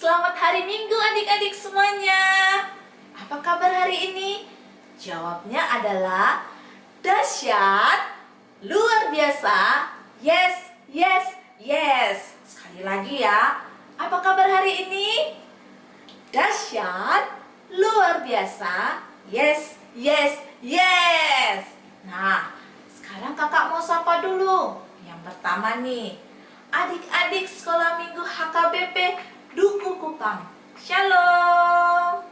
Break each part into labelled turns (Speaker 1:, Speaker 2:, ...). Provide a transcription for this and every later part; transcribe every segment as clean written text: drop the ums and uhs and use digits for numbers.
Speaker 1: Selamat hari Minggu adik-adik semuanya. Apa kabar hari ini? Jawabnya adalah dahsyat, luar biasa, yes, yes, yes. Sekali lagi ya. Apa kabar hari ini? Dahsyat, luar biasa, yes, yes, yes. Nah, sekarang kakak mau sapa dulu. Yang pertama nih, adik-adik sekolah minggu HKBP Duku Kupang. Shalom.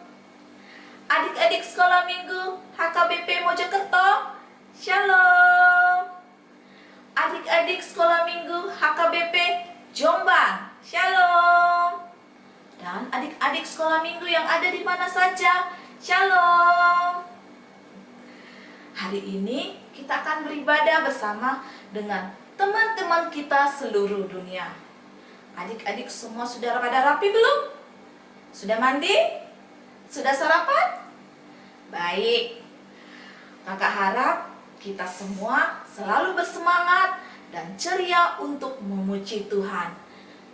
Speaker 1: Adik-adik sekolah minggu HKBP Mojokerto. Shalom. Adik-adik sekolah minggu HKBP Jombang. Shalom. Dan adik-adik sekolah minggu yang ada di mana saja. Shalom. Hari ini kita akan beribadah bersama dengan teman-teman kita seluruh dunia. Adik-adik semua sudah pada rapi belum? Sudah mandi? Sudah sarapan? Baik. Kakak harap kita semua selalu bersemangat dan ceria untuk memuji Tuhan.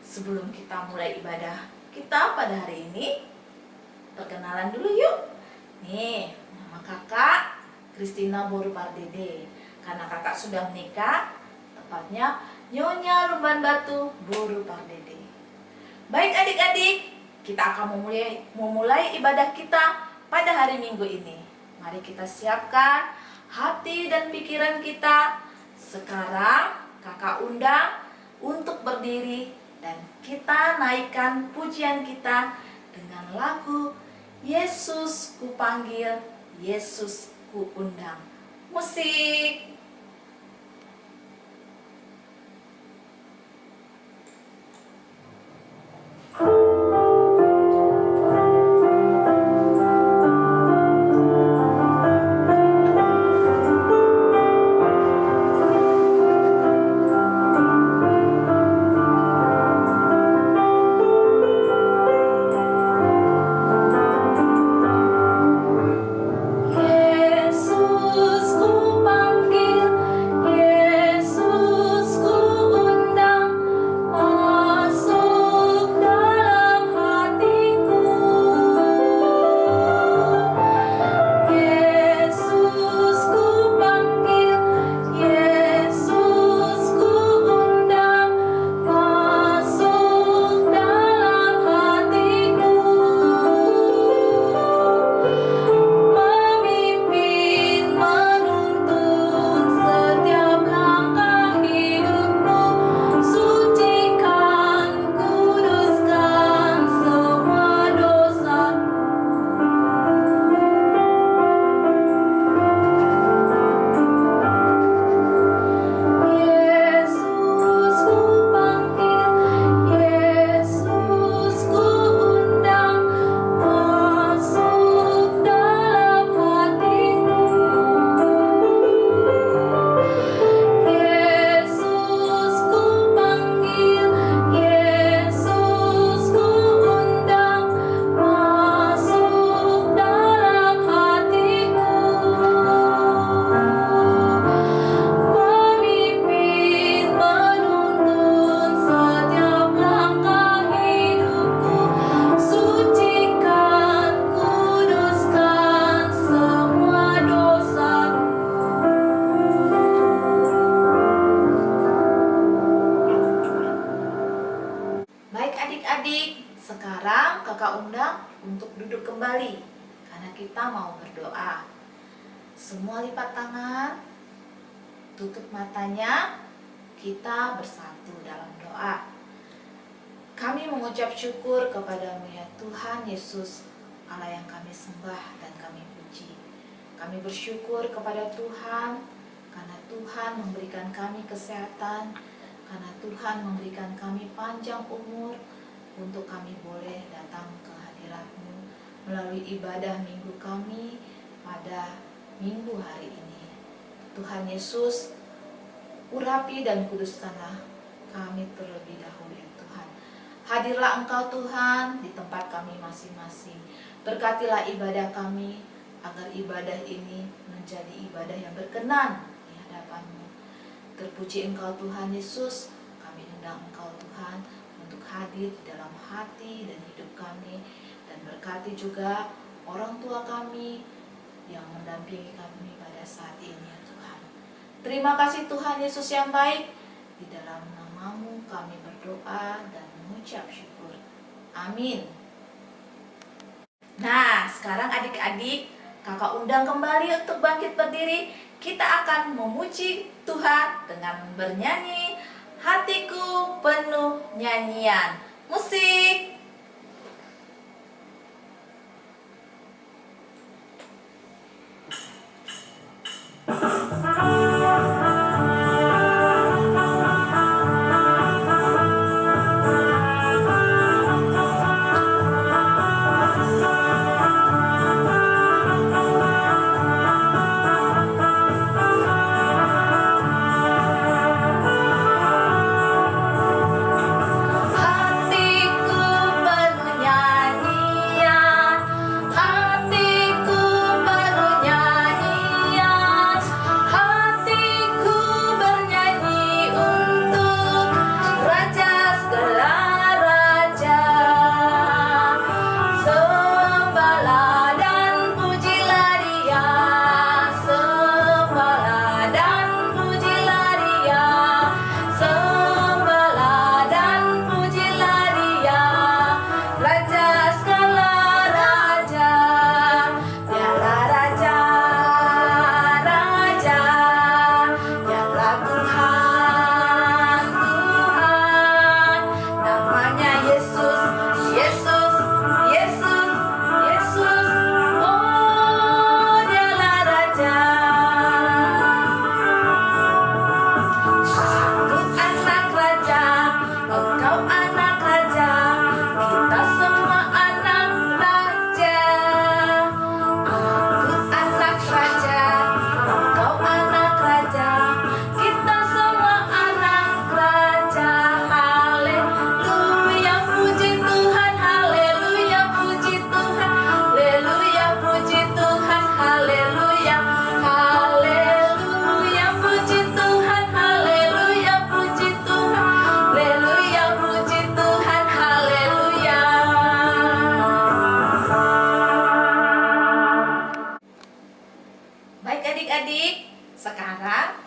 Speaker 1: Sebelum kita mulai ibadah kita pada hari ini, perkenalan dulu yuk. Nih, nama kakak Christina Boru Pardede. Karena kakak sudah menikah, tepatnya Nyonya Lumban Batu Boru Pardede. Baik adik-adik, kita akan memulai ibadah kita pada hari Minggu ini. Mari kita siapkan hati dan pikiran kita. Sekarang kakak undang untuk berdiri dan kita naikkan pujian kita dengan lagu Yesus ku panggil, Yesus ku undang. Musik. Sekarang kakak undang untuk duduk kembali karena kita mau berdoa. Semua lipat tangan, tutup matanya, kita bersatu dalam doa. Kami mengucap syukur kepadamu ya Tuhan Yesus, Allah yang kami sembah dan kami puji. Kami bersyukur kepada Tuhan karena Tuhan memberikan kami kesehatan, karena Tuhan memberikan kami panjang umur, untuk kami boleh datang ke hadirat-Mu melalui ibadah minggu kami pada minggu hari ini. Tuhan Yesus, urapi dan kuduskanlah kami terlebih dahulu ya Tuhan. Hadirlah Engkau Tuhan di tempat kami masing-masing. Berkatilah ibadah kami agar ibadah ini menjadi ibadah yang berkenan di hadapan-Mu. Terpuji Engkau Tuhan Yesus, kami undang Engkau Tuhan untuk hadir di dalam hati dan hidup kami, dan berkati juga orang tua kami yang mendampingi kami pada saat ini ya Tuhan. Terima kasih Tuhan Yesus yang baik, di dalam nama-Mu kami berdoa dan mengucap syukur. Amin. Nah, sekarang adik-adik, kakak undang kembali untuk bangkit berdiri. Kita akan memuji Tuhan dengan bernyanyi Hatiku Penuh Nyanyian. Musik. Sekarang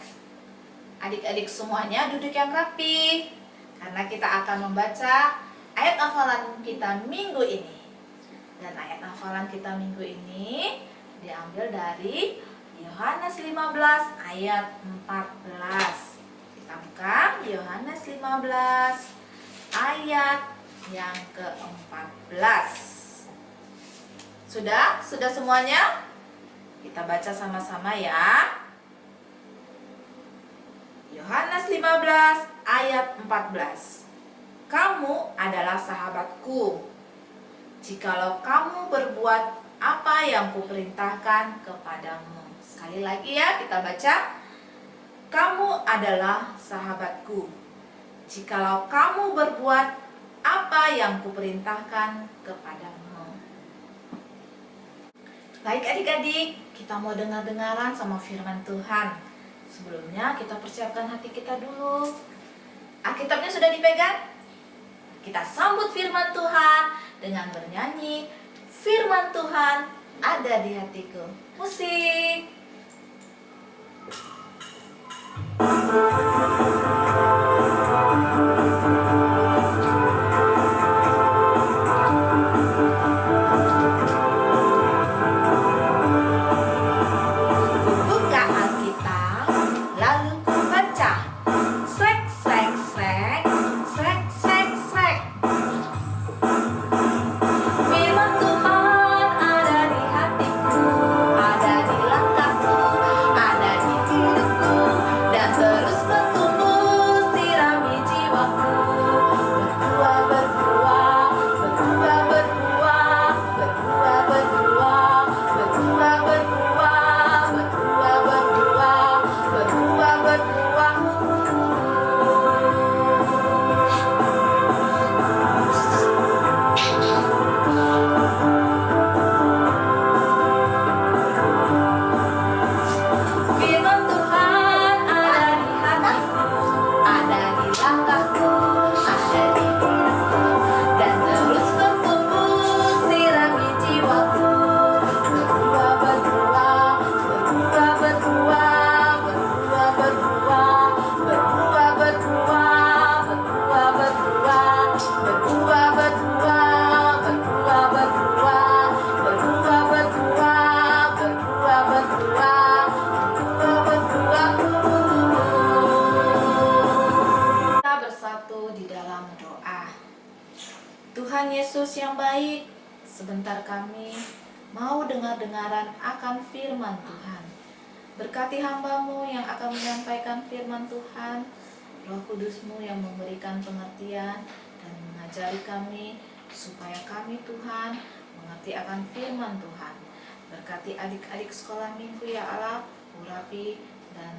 Speaker 1: adik-adik semuanya duduk yang rapi, karena kita akan membaca ayat hafalan kita minggu ini. Dan ayat hafalan kita minggu ini diambil dari Yohanes 15 ayat 14. Kita buka Yohanes 15 ayat yang ke-14. Sudah semuanya? Kita baca sama-sama ya. Yohanes 15 ayat 14. Kamu adalah sahabatku, jikalau kamu berbuat apa yang kuperintahkan kepadamu. Sekali lagi ya, kita baca. Kamu adalah sahabatku, jikalau kamu berbuat apa yang kuperintahkan kepadamu. Baik adik-adik, kita mau dengar-dengaran sama firman Tuhan. Sebelumnya kita persiapkan hati kita dulu. Alkitabnya sudah dipegang? Kita sambut firman Tuhan dengan bernyanyi Firman Tuhan ada di hatiku. Musik. Terus bertumbuh Tuhan Yesus yang baik, sebentar kami mau dengar-dengaran akan firman Tuhan. Berkati hamba-Mu yang akan menyampaikan firman Tuhan, Roh Kudus-Mu yang memberikan pengertian dan mengajari kami, supaya kami Tuhan mengerti akan firman Tuhan. Berkati adik-adik sekolah minggu ya Allah, urapi dan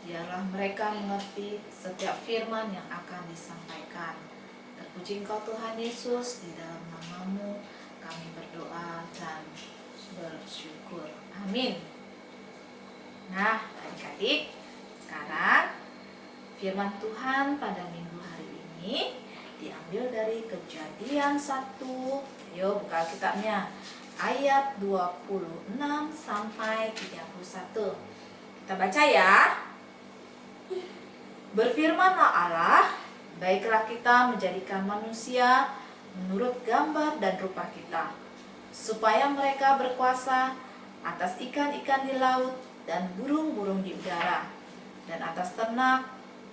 Speaker 1: biarlah mereka mengerti setiap firman yang akan disampaikan. Terpuji Engkau Tuhan Yesus, di dalam nama-Mu kami berdoa dan bersyukur. Amin. Nah, adik-adik, sekarang firman Tuhan pada minggu hari ini diambil dari Kejadian 1. Ayo buka kitabnya. Ayat 26 sampai 31. Kita baca ya. Berfirmanlah Allah, baiklah kita menjadikan manusia menurut gambar dan rupa kita, supaya mereka berkuasa atas ikan-ikan di laut dan burung-burung di udara, dan atas ternak,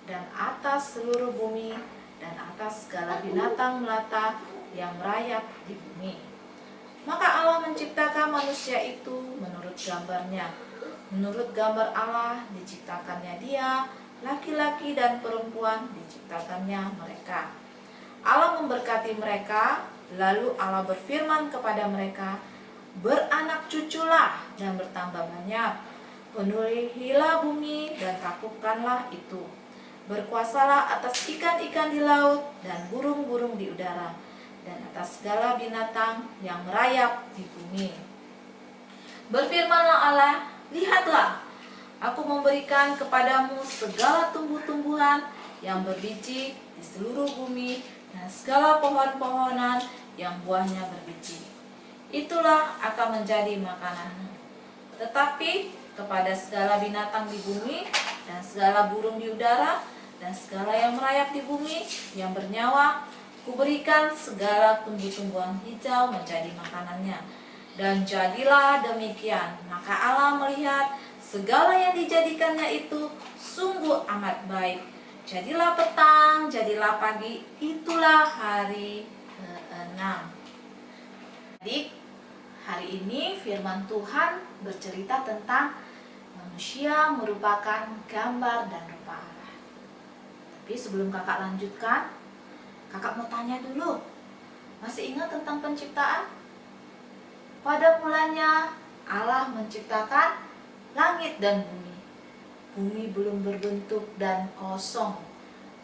Speaker 1: dan atas seluruh bumi, dan atas segala binatang melata yang merayap di bumi. Maka Allah menciptakan manusia itu menurut gambarnya. Menurut gambar Allah diciptakannya dia, laki-laki dan perempuan diciptakannya mereka. Allah memberkati mereka, lalu Allah berfirman kepada mereka, beranak cuculah dan bertambah banyak, penuhilah bumi dan taklukkanlah itu. Berkuasalah atas ikan-ikan di laut dan burung-burung di udara, dan atas segala binatang yang merayap di bumi. Berfirmanlah Allah, lihatlah, aku memberikan kepadamu segala tumbuh-tumbuhan yang berbiji di seluruh bumi, dan segala pohon-pohonan yang buahnya berbiji. Itulah akan menjadi makananmu. Tetapi kepada segala binatang di bumi, dan segala burung di udara, dan segala yang merayap di bumi yang bernyawa, kuberikan segala tumbuh-tumbuhan hijau menjadi makanannya. Dan jadilah demikian. Maka Allah melihat segala yang dijadikannya itu sungguh amat baik. Jadilah petang, jadilah pagi, itulah hari ke-6. Adik, hari ini firman Tuhan bercerita tentang manusia merupakan gambar dan rupa Allah. Tapi sebelum kakak lanjutkan, kakak mau tanya dulu, masih ingat tentang penciptaan? Pada mulanya Allah menciptakan langit dan bumi. Bumi belum berbentuk dan kosong,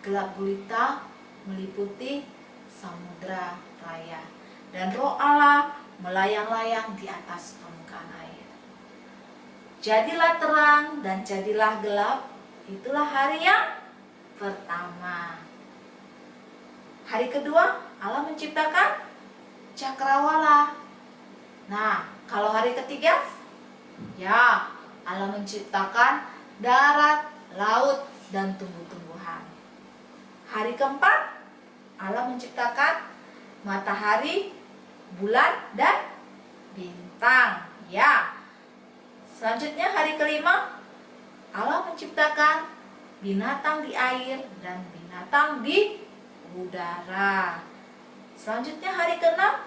Speaker 1: gelap gulita meliputi samudra raya, dan roh Allah melayang-layang di atas permukaan air. Jadilah terang dan jadilah gelap, itulah hari yang pertama. Hari kedua Allah menciptakan cakrawala. Nah, kalau hari ketiga, ya Allah menciptakan darat, laut, dan tumbuh-tumbuhan. Hari keempat Allah menciptakan matahari, bulan, dan bintang. Ya. Selanjutnya hari kelima Allah menciptakan binatang di air dan binatang di udara. Selanjutnya hari keenam,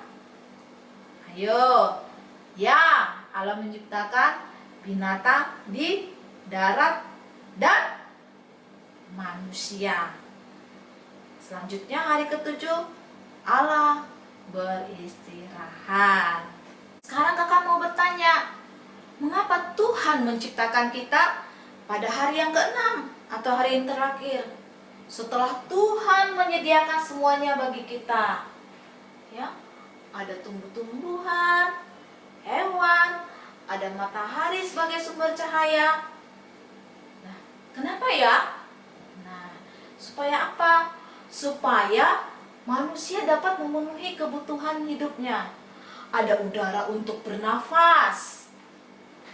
Speaker 1: ayo, ya, Allah menciptakan binatang di darat dan manusia. Selanjutnya hari ketujuh Allah beristirahat. Sekarang kakak mau bertanya, mengapa Tuhan menciptakan kita pada hari yang ke-6 atau hari yang terakhir, setelah Tuhan menyediakan semuanya bagi kita? Ya, ada tumbuh-tumbuhan, hewan, ada matahari sebagai sumber cahaya. Nah, kenapa ya? Nah, supaya apa? Supaya manusia dapat memenuhi kebutuhan hidupnya. Ada udara untuk bernafas,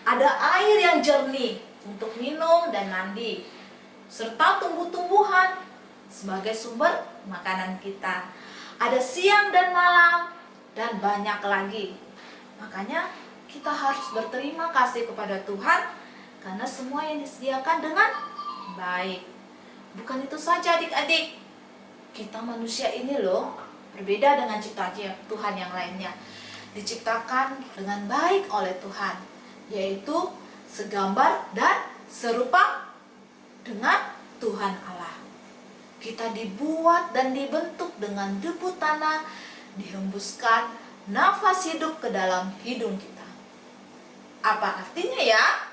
Speaker 1: ada air yang jernih untuk minum dan mandi, serta tumbuh-tumbuhan sebagai sumber makanan kita. Ada siang dan malam, dan banyak lagi. Makanya kita harus berterima kasih kepada Tuhan karena semua yang disediakan dengan baik. Bukan itu saja adik-adik, kita manusia ini loh berbeda dengan ciptaan Tuhan yang lainnya. Diciptakan dengan baik oleh Tuhan, yaitu segambar dan serupa dengan Tuhan Allah. Kita dibuat dan dibentuk dengan debu tanah, dihembuskan nafas hidup ke dalam hidung kita. Apa artinya ya?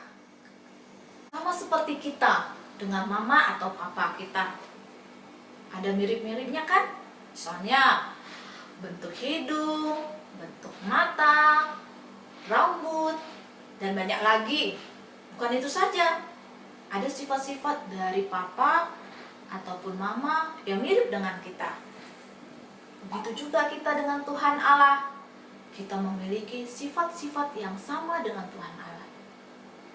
Speaker 1: Sama seperti kita dengan mama atau papa kita. Ada mirip-miripnya kan? Misalnya bentuk hidung, bentuk mata, rambut, dan banyak lagi. Bukan itu saja, ada sifat-sifat dari papa ataupun mama yang mirip dengan kita. Begitu juga kita dengan Tuhan Allah. Kita memiliki sifat-sifat yang sama dengan Tuhan Allah.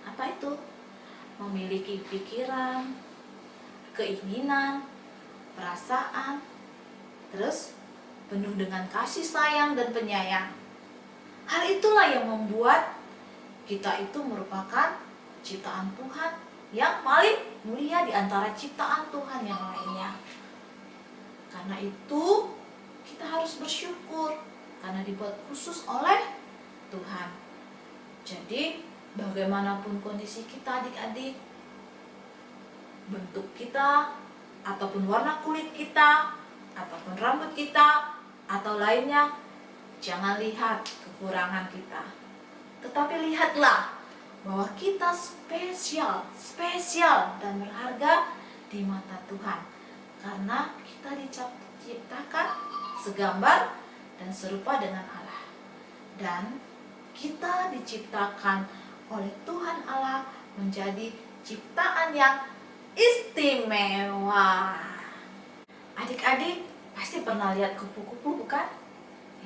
Speaker 1: Apa itu? Memiliki pikiran, keinginan, perasaan, terus penuh dengan kasih sayang dan penyayang. Hal itulah yang membuat kita itu merupakan ciptaan Tuhan yang paling mulia di antara ciptaan Tuhan yang lainnya. Karena itu kita harus bersyukur karena dibuat khusus oleh Tuhan. Jadi bagaimanapun kondisi kita adik-adik, bentuk kita, ataupun warna kulit kita, ataupun rambut kita, atau lainnya, jangan lihat kekurangan kita. Tetapi lihatlah bahwa kita spesial dan berharga di mata Tuhan. Karena kita diciptakan segambar dan serupa dengan Allah. Dan kita diciptakan oleh Tuhan Allah menjadi ciptaan yang istimewa. Adik-adik pasti pernah lihat kupu-kupu, bukan?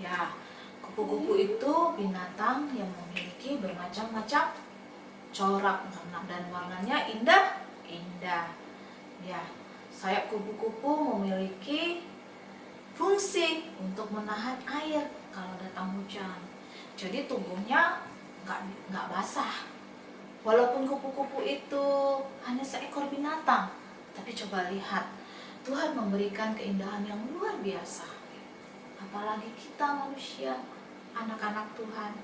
Speaker 1: Ya, kupu-kupu itu binatang yang memiliki bermacam-macam corak dan warnanya indah. Ya, sayap kupu-kupu memiliki fungsi untuk menahan air kalau datang hujan. Jadi tubuhnya nggak basah. Walaupun kupu-kupu itu hanya seekor binatang, tapi coba lihat, Tuhan memberikan keindahan yang luar biasa. Apalagi kita manusia, anak-anak Tuhan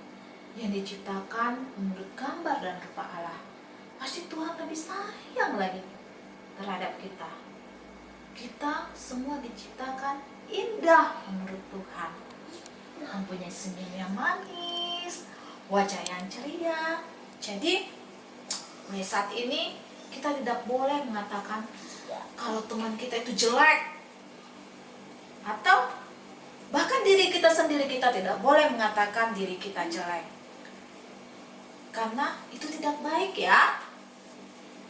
Speaker 1: yang diciptakan menurut gambar dan rupa Allah. Pasti Tuhan lebih sayang lagi terhadap kita. Kita semua diciptakan indah menurut Tuhan. Mempunyai senyum yang manis, wajah yang ceria. Jadi mulai saat ini kita tidak boleh mengatakan kalau teman kita itu jelek, atau bahkan diri kita sendiri kita tidak boleh mengatakan diri kita jelek, karena itu tidak baik ya.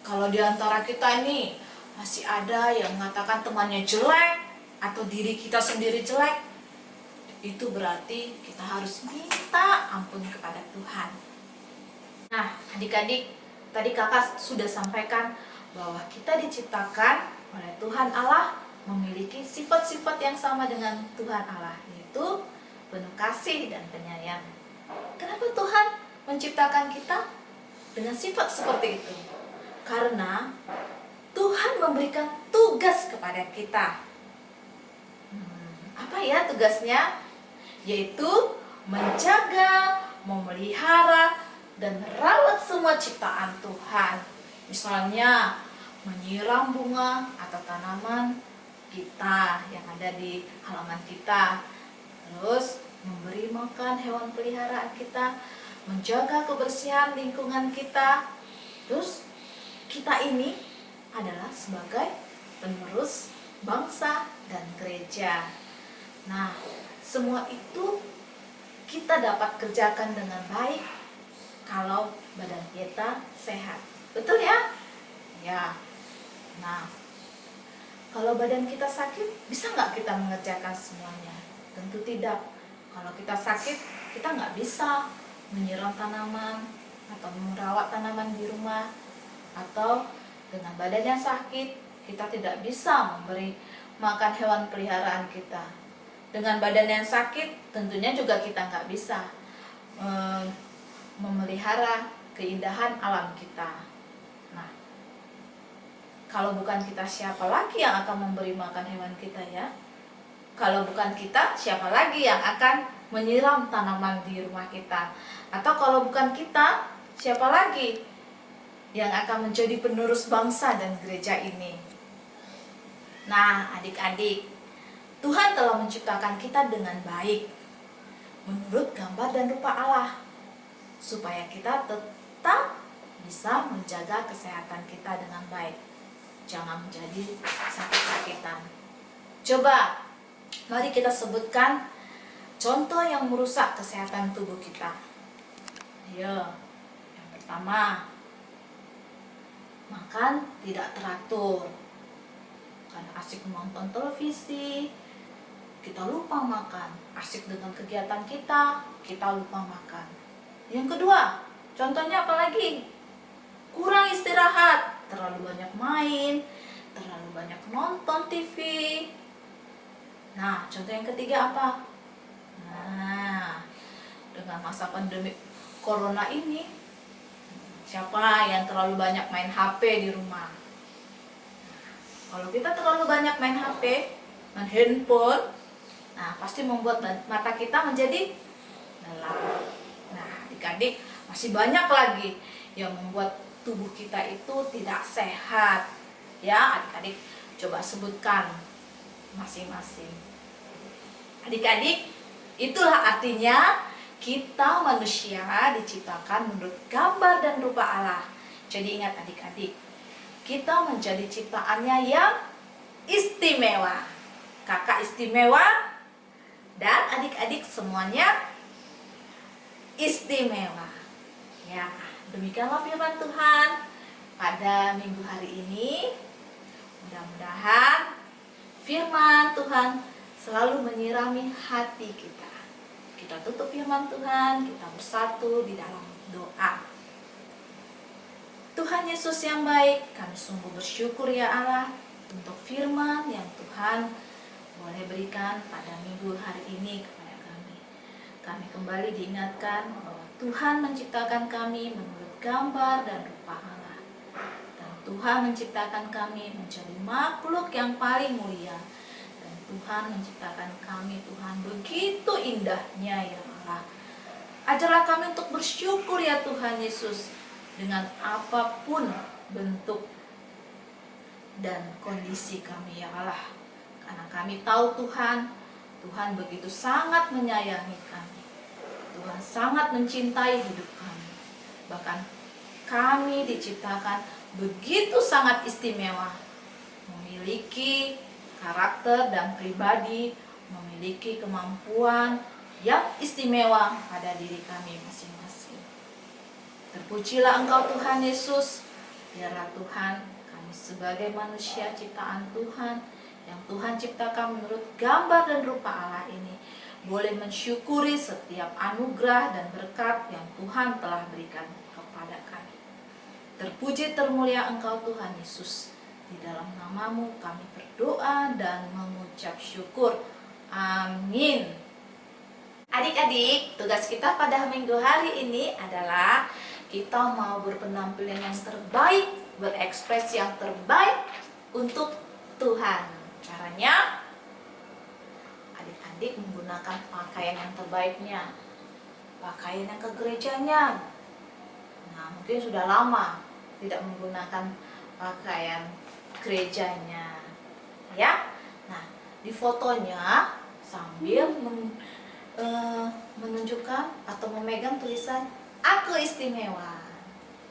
Speaker 1: Kalau di antara kita ini masih ada yang mengatakan temannya jelek atau diri kita sendiri jelek, itu berarti kita harus minta ampun kepada Tuhan. Nah, adik-adik, tadi kakak sudah sampaikan bahwa kita diciptakan oleh Tuhan Allah memiliki sifat-sifat yang sama dengan Tuhan Allah, yaitu penuh kasih dan penyayang. Kenapa Tuhan menciptakan kita dengan sifat seperti itu? Karena Tuhan memberikan tugas kepada kita. Apa ya tugasnya? Yaitu menjaga, memelihara, dan merawat semua ciptaan Tuhan. Misalnya menyiram bunga atau tanaman kita yang ada di halaman kita, terus memberi makan hewan peliharaan kita, menjaga kebersihan lingkungan kita. Terus kita ini adalah sebagai penerus bangsa dan gereja. Nah, semua itu kita dapat kerjakan dengan baik kalau badan kita sehat. Betul ya? Ya. Nah, kalau badan kita sakit, bisa nggak kita mengerjakan semuanya? Tentu tidak. Kalau kita sakit, kita nggak bisa menyiram tanaman atau merawat tanaman di rumah. Atau dengan badan yang sakit, kita tidak bisa memberi makan hewan peliharaan kita. Dengan badan yang sakit, tentunya juga kita nggak bisa memelihara keindahan alam kita. Nah, kalau bukan kita, siapa lagi yang akan memberi makan hewan kita ya? Kalau bukan kita, siapa lagi yang akan menyiram tanaman di rumah kita? Atau kalau bukan kita, siapa lagi yang akan menjadi penerus bangsa dan gereja ini? Nah, adik-adik, Tuhan telah menciptakan kita dengan baik, menurut gambar dan rupa Allah, supaya kita tetap bisa menjaga kesehatan kita dengan baik. Jangan menjadi sakit-sakitan. Coba, mari kita sebutkan contoh yang merusak kesehatan tubuh kita. Ayo, yang pertama, makan tidak teratur. Karena asik menonton televisi, kita lupa makan. Asik dengan kegiatan kita lupa makan. Yang kedua, contohnya apa lagi? Kurang istirahat, terlalu banyak main, terlalu banyak nonton TV. Nah, contoh yang ketiga apa? Nah, dengan masa pandemi corona ini, siapa yang terlalu banyak main HP di rumah? Kalau kita terlalu banyak main HP, main handphone, nah pasti membuat mata kita menjadi lelah. Nah, adik-adik, masih banyak lagi yang membuat tubuh kita itu tidak sehat. Ya, adik-adik coba sebutkan masing-masing. Adik-adik, itulah artinya kita manusia diciptakan menurut gambar dan rupa Allah. Jadi ingat adik-adik, kita menjadi ciptaannya yang istimewa. Kakak istimewa dan adik-adik semuanya istimewa. Ya, demikianlah firman Tuhan pada minggu hari ini. Mudah-mudahan firman Tuhan selalu menyirami hati kita. Kita tutup firman Tuhan, kita bersatu di dalam doa. Tuhan Yesus yang baik, kami sungguh bersyukur ya Allah untuk firman yang Tuhan boleh berikan pada minggu hari ini kepada kami. Kami kembali diingatkan bahwa Tuhan menciptakan kami menurut gambar dan rupa Allah. Dan Tuhan menciptakan kami menjadi makhluk yang paling mulia. Dan Tuhan menciptakan kami, Tuhan, begitu indahnya ya Allah. Ajarlah kami untuk bersyukur ya Tuhan Yesus, dengan apapun bentuk dan kondisi kami ya Allah. Karena kami tahu Tuhan, Tuhan begitu sangat menyayangi kami. Tuhan sangat mencintai hidup kami. Bahkan kami diciptakan begitu sangat istimewa, memiliki karakter dan pribadi, memiliki kemampuan yang istimewa pada diri kami masing-masing. Terpujilah Engkau Tuhan Yesus. Biarlah Tuhan, kami sebagai manusia ciptaan Tuhan, yang Tuhan ciptakan menurut gambar dan rupa Allah ini, boleh mensyukuri setiap anugerah dan berkat yang Tuhan telah berikan kepada kami. Terpuji termulia Engkau Tuhan Yesus. Di dalam nama-Mu kami berdoa dan mengucap syukur. Amin. Adik-adik, tugas kita pada minggu hari ini adalah kita mau berpenampilan yang terbaik, berekspresi yang terbaik untuk Tuhan. Caranya, adik-adik menggunakan pakaian yang terbaiknya, pakaian yang ke gerejanya. Nah, mungkin sudah lama tidak menggunakan pakaian gerejanya, ya. Nah, di fotonya sambil menunjukkan atau memegang tulisan "Aku istimewa".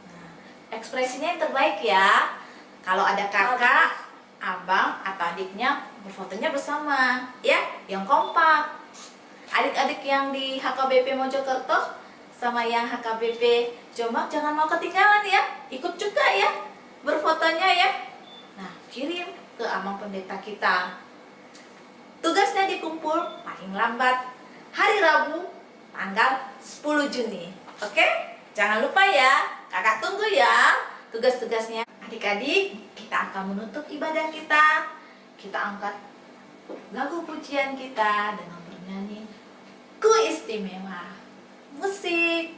Speaker 1: Nah, ekspresinya yang terbaik ya. Kalau ada kakak, abang, atau adiknya, berfotonya bersama, ya, yang kompak. Adik-adik yang di HKBP Mojokerto sama yang HKBP Jombang jangan mau ketinggalan ya, ikut juga ya, berfotonya ya. Nah, kirim ke abang pendeta kita. Tugasnya dikumpul paling lambat hari Rabu tanggal 10 Juni. Oke? Jangan lupa ya, kakak tunggu ya tugas-tugasnya. Adik-adik, kita akan menutup ibadah kita. Kita angkat lagu pujian kita dengan bernyanyi "Ku Istimewa". Musik.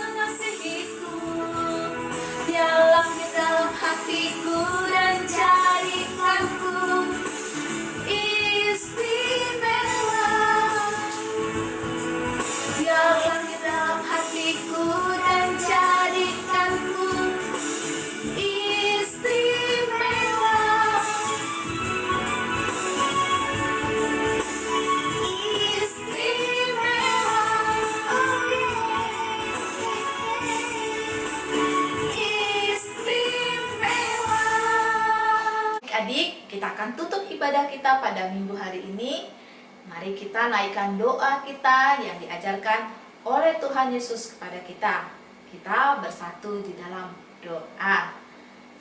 Speaker 1: mengasihiku. Diamlah di dalam hatiku dan jadikanku istimewa. Diamlah di dalam hatiku dan jadikanku istimewa. Istimewa, oh yeah. Istimewa. Adik, kita akan tutup ibadah kita pada minggu hari ini. Mari kita naikkan doa kita yang diajarkan oleh Tuhan Yesus kepada kita. Kita bersatu di dalam doa.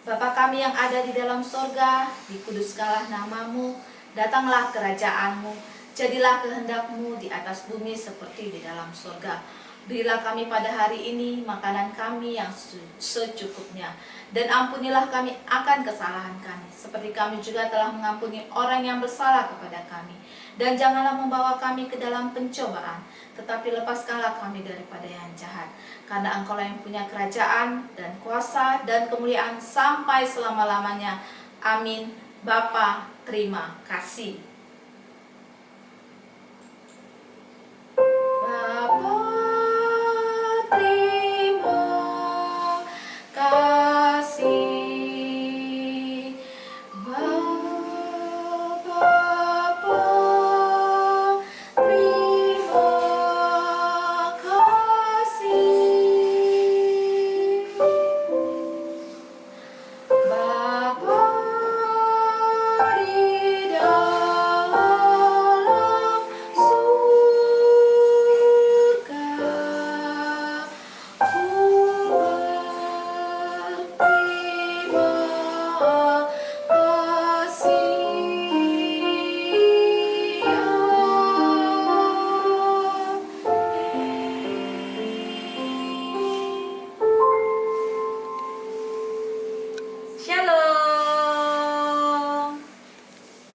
Speaker 1: Bapa kami yang ada di dalam sorga, dikuduskanlah namamu, datanglah kerajaanmu, jadilah kehendakmu di atas bumi seperti di dalam sorga. Berilah kami pada hari ini makanan kami yang secukupnya, dan ampunilah kami akan kesalahan kami, seperti kami juga telah mengampuni orang yang bersalah kepada kami. Dan janganlah membawa kami ke dalam pencobaan, tetapi lepaskanlah kami daripada yang jahat. Karena Engkau yang punya kerajaan dan kuasa dan kemuliaan sampai selama-lamanya. Amin. Bapa, terima kasih.